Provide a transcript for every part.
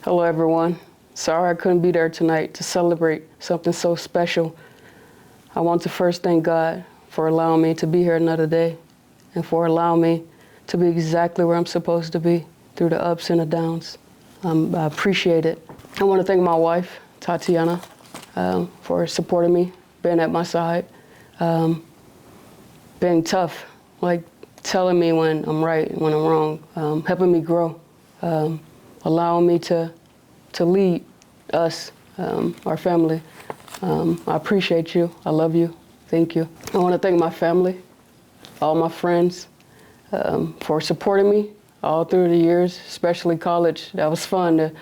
Hello, everyone. Sorry I couldn't be there tonight to celebrate something so special. I want to first thank God for allowing me to be here another day and for allowing me to be exactly where I'm supposed to be through the ups and the downs. I appreciate it. I want to thank my wife, Tatiana, for supporting me, being at my side, being tough, like telling me when I'm right and when I'm wrong, helping me grow, allowing me to lead us, our family. I appreciate you. I love you. Thank you. I want to thank my family, all my friends, for supporting me all through the years, especially college. That was fun to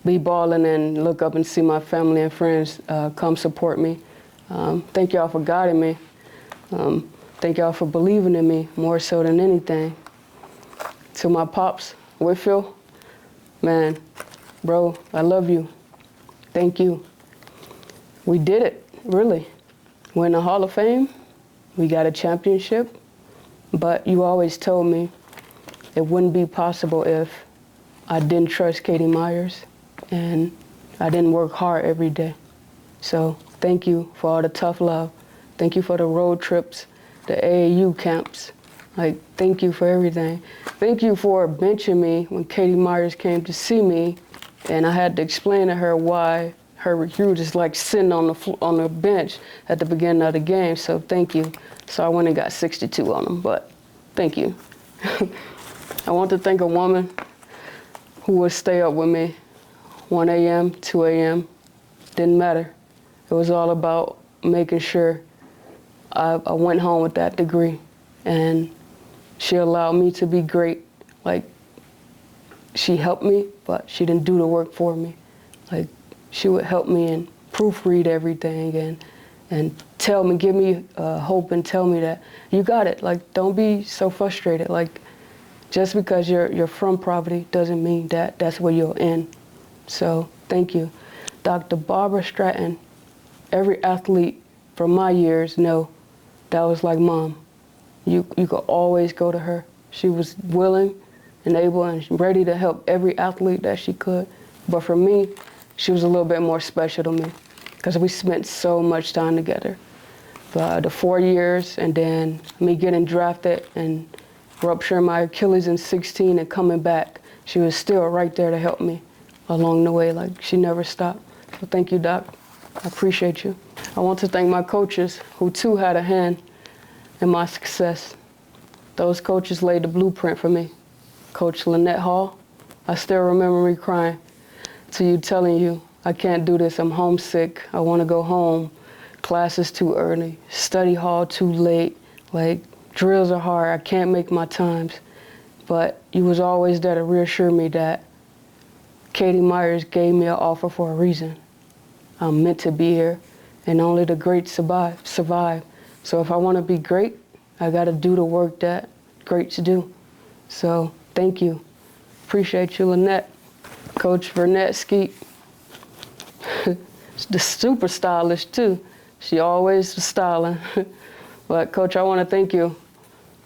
be balling and look up and see my family and friends come support me. Thank y'all for guiding me. Thank y'all for believing in me more so than anything. To my pops, Whitfield, man, bro, I love you. Thank you. We did it, really. We're in the Hall of Fame. We got a championship. But you always told me it wouldn't be possible if I didn't trust Katie Myers and I didn't work hard every day. So thank you for all the tough love. Thank you for the road trips, the AAU camps. Like, thank you for everything. Thank you for benching me when Katie Myers came to see me and I had to explain to her why her recruit is like sitting on the bench at the beginning of the game. So thank you. So I went and got 62 on them, but thank you. I want to thank a woman who would stay up with me 1 a.m., 2 a.m., didn't matter. It was all about making sure I went home with that degree. And she allowed me to be great. Like, she helped me, but she didn't do the work for me. Like, she would help me and proofread everything and tell me, give me hope and tell me that you got it. Like, don't be so frustrated. Like, just because you're from poverty doesn't mean that that's where you'll end. So thank you. Dr. Barbara Stratton, every athlete from my years know that was like mom. You could always go to her. She was willing and able and ready to help every athlete that she could. But for me, she was a little bit more special to me because we spent so much time together. The 4 years and then me getting drafted and rupturing my Achilles in 16 and coming back, she was still right there to help me along the way. Like, she never stopped. So thank you, Doc. I appreciate you. I want to thank my coaches who too had a hand in my success. Those coaches laid the blueprint for me. Coach Lynette Hall, I still remember me crying to you, telling you, I can't do this, I'm homesick, I want to go home. Class is too early, study hall too late, like drills are hard, I can't make my times. But you was always there to reassure me that Katie Myers gave me an offer for a reason. I'm meant to be here, and only the great survive. So if I want to be great, I got to do the work that greats do. So thank you. Appreciate you, Lynette. Coach Vernette Skeet, the super stylish too. She always was styling. But Coach, I want to thank you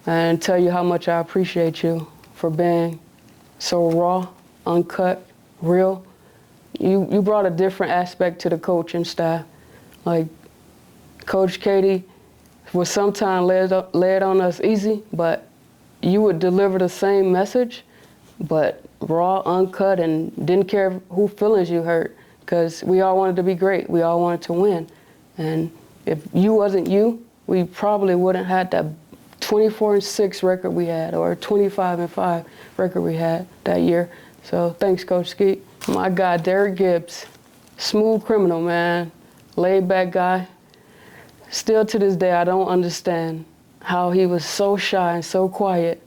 and tell you how much I appreciate you for being so raw, uncut, real. You brought a different aspect to the coaching staff. Like, Coach Katie would sometimes lay it on us easy, but you would deliver the same message, but raw, uncut, and didn't care who feelings you hurt, because we all wanted to be great. We all wanted to win. And if you wasn't you, we probably wouldn't have had that 24-6 record we had, or 25-5 record we had that year. So thanks, Coach Skeet. My guy, Derek Gibbs, smooth criminal, man, laid back guy. Still to this day, I don't understand how he was so shy and so quiet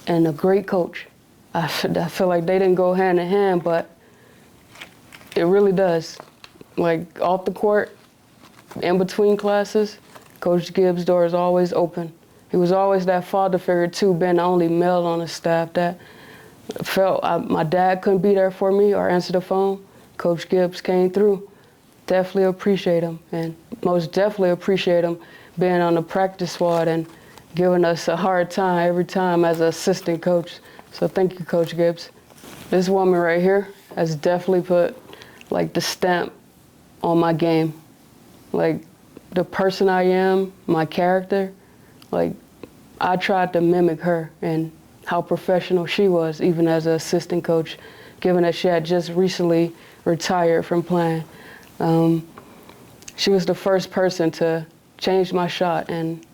and a great coach. I feel like they didn't go hand in hand, but it really does. Like, off the court, in between classes, Coach Gibbs' door is always open. He was always that father figure too, being the only male on the staff that felt my dad couldn't be there for me or answer the phone. Coach Gibbs came through. Definitely appreciate him, and most definitely appreciate him being on the practice squad and giving us a hard time every time as an assistant coach. So thank you, Coach Gibbs. This woman right here, has definitely put like the stamp on my game. Like the person I am, my character, like I tried to mimic her and how professional she was, even as an assistant coach, given that she had just recently retired from playing. She was the first person to change my shot, and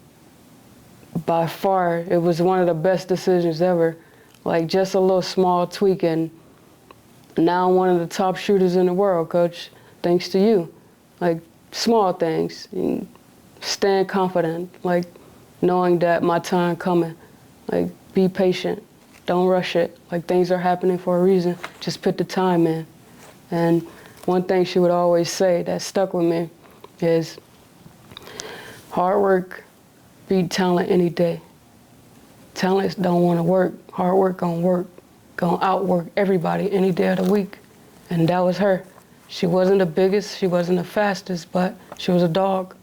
by far, it was one of the best decisions ever. Like just a little small tweak, and now I'm one of the top shooters in the world, Coach, thanks to you. Like small things, staying confident, like knowing that my time coming, like be patient, don't rush it. Like things are happening for a reason, just put the time in. And one thing she would always say that stuck with me is hard work beat talent any day. Talents don't want to work. Hard work gonna outwork everybody any day of the week. And that was her. She wasn't the biggest, she wasn't the fastest, but she was a dog.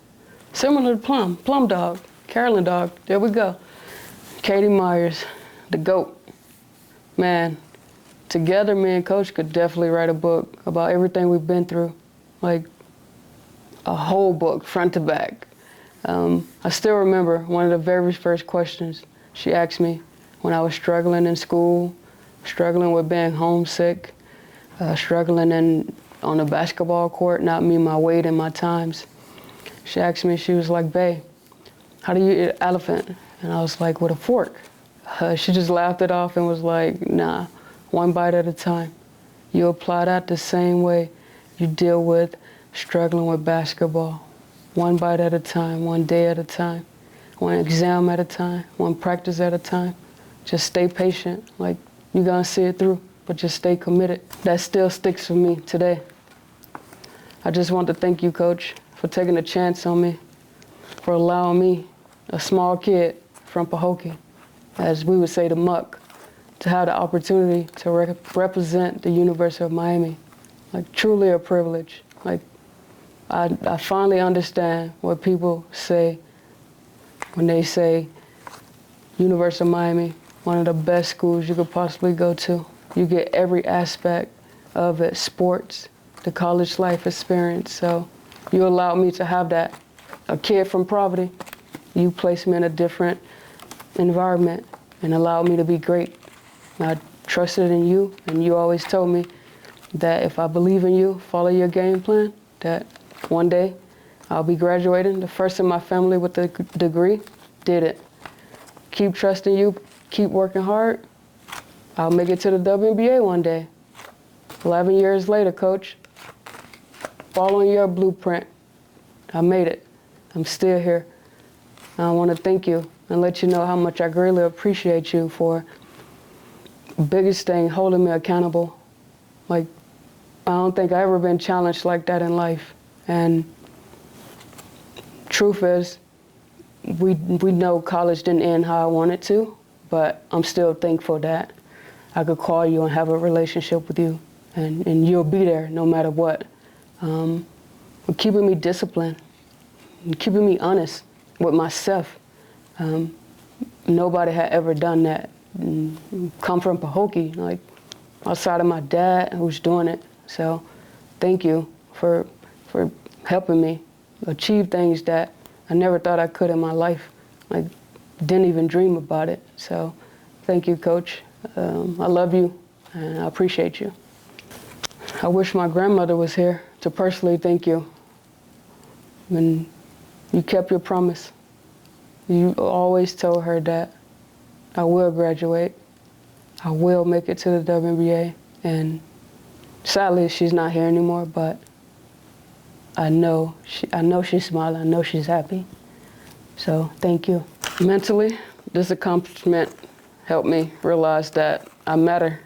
Similar to Plum Dog, Carolyn Dog, there we go. Katie Myers, the GOAT. Man, together me and Coach could definitely write a book about everything we've been through. Like a whole book, front to back. I still remember one of the very first questions she asked me when I was struggling in school, struggling with being homesick, struggling on the basketball court, not meeting my weight and my times. She asked me, she was like, "Bae, how do you eat an elephant?" And I was like, "With a fork." She just laughed it off and was like, "Nah, one bite at a time. You apply that the same way you deal with struggling with basketball. One bite at a time, one day at a time, one exam at a time, one practice at a time. Just stay patient. Like, you're gonna see it through, but just stay committed." That still sticks with me today. I just want to thank you, Coach, for taking a chance on me, for allowing me, a small kid from Pahokee, as we would say the muck, to have the opportunity to represent the University of Miami. Like, truly a privilege. Like, I finally understand what people say when they say University of Miami, one of the best schools you could possibly go to. You get every aspect of it, sports, the college life experience. So you allowed me to have that. A kid from poverty, you placed me in a different environment and allowed me to be great. I trusted in you, and you always told me that if I believe in you, follow your game plan, that one day I'll be graduating, the first in my family with a degree. Did it. Keep trusting you, keep working hard. I'll make it to the WNBA one day. 11 years later, Coach, following your blueprint, I made it. I'm still here. I want to thank you and let you know how much I greatly appreciate you for biggest thing, holding me accountable. Like, I don't think I've ever been challenged like that in life. And truth is, we know college didn't end how I wanted to, but I'm still thankful that I could call you and have a relationship with you, and you'll be there no matter what. But keeping me disciplined, and keeping me honest with myself. Nobody had ever done that. Come from Pahokee, like outside of my dad who's doing it. So thank you for helping me achieve things that I never thought I could in my life. Like, didn't even dream about it. So thank you, Coach. I love you and I appreciate you. I wish my grandmother was here to personally thank you. And you kept your promise. You always told her that I will graduate. I will make it to the WNBA. And sadly, she's not here anymore, but I know she's smiling. I know she's happy. So thank you. Mentally, this accomplishment helped me realize that I matter.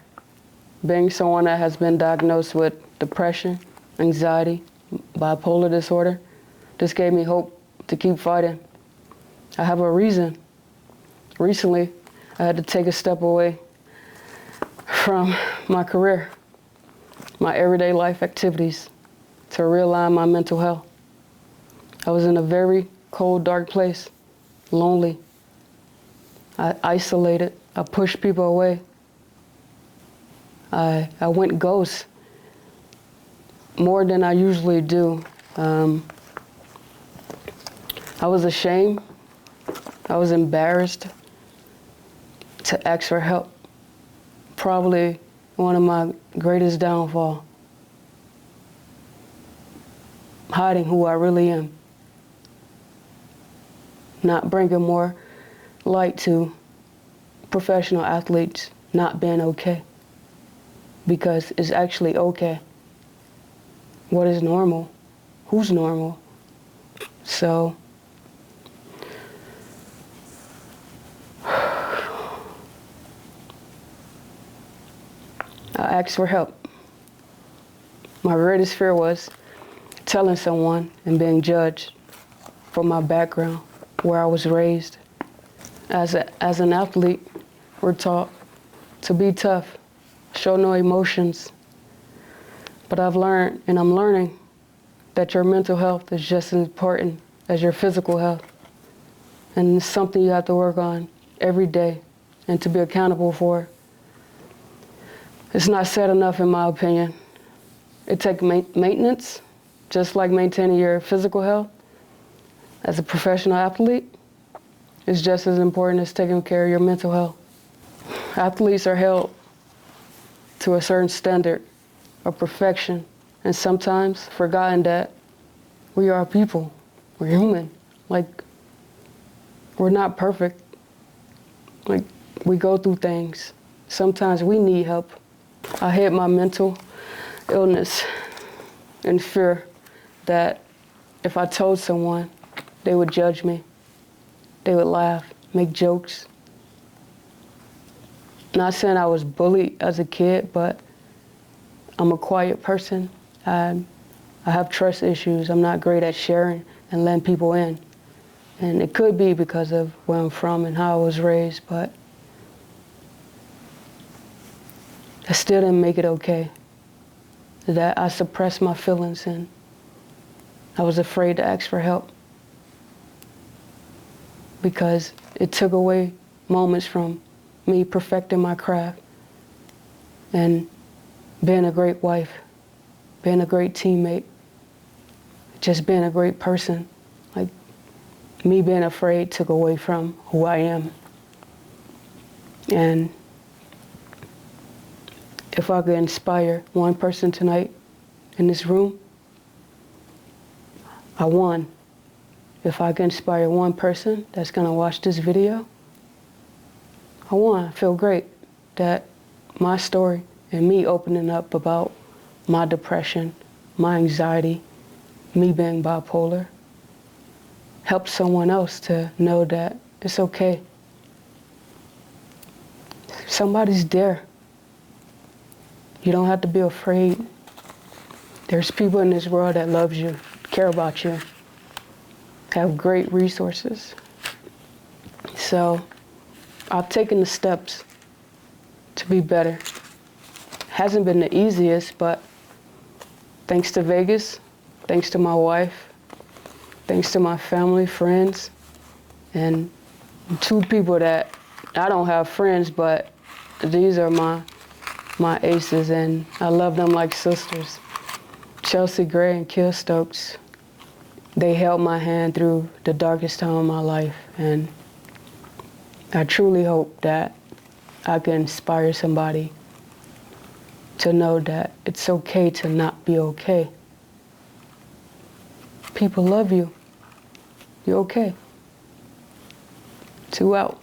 Being someone that has been diagnosed with depression, anxiety, bipolar disorder, this gave me hope to keep fighting. I have a reason. Recently, I had to take a step away from my career, my everyday life activities, to realign my mental health. I was in a very cold, dark place, lonely. I isolated. I pushed people away. I went ghost more than I usually do. I was ashamed. I was embarrassed to ask for help. Probably one of my greatest downfalls. Hiding who I really am. Not bringing more light to professional athletes not being okay. Because it's actually okay. What is normal? Who's normal? So, I asked for help. My greatest fear was telling someone and being judged for my background, where I was raised. As an athlete, we're taught to be tough, show no emotions. But I've learned, and I'm learning, that your mental health is just as important as your physical health. And it's something you have to work on every day and to be accountable for. It's not said enough, in my opinion. It takes maintenance, just like maintaining your physical health. As a professional athlete, it's just as important as taking care of your mental health. Athletes are held to a certain standard of perfection, and sometimes forgotten that we are people, we're human. Like, we're not perfect. Like, we go through things. Sometimes we need help. I hid my mental illness in fear that if I told someone, they would judge me. They would laugh, make jokes. Not saying I was bullied as a kid, but I'm a quiet person. I have trust issues. I'm not great at sharing and letting people in. And it could be because of where I'm from and how I was raised, but I still didn't make it okay. That I suppressed my feelings and I was afraid to ask for help because it took away moments from me perfecting my craft and being a great wife, being a great teammate, just being a great person. Like, me being afraid took away from who I am. And if I could inspire one person tonight in this room, I won. If I could inspire one person that's gonna watch this video, I won. I feel great that my story and me opening up about my depression, my anxiety, me being bipolar, helped someone else to know that it's okay. Somebody's there. You don't have to be afraid. There's people in this world that loves you, care about you, have great resources. So I've taken the steps to be better. Hasn't been the easiest, but thanks to Vegas, thanks to my wife, thanks to my family, friends, and two people that I don't have friends, but these are my aces, and I love them like sisters. Chelsea Gray and Kill Stokes, they held my hand through the darkest time of my life, and I truly hope that I can inspire somebody to know that it's okay to not be okay. People love you. You're okay. 2 out.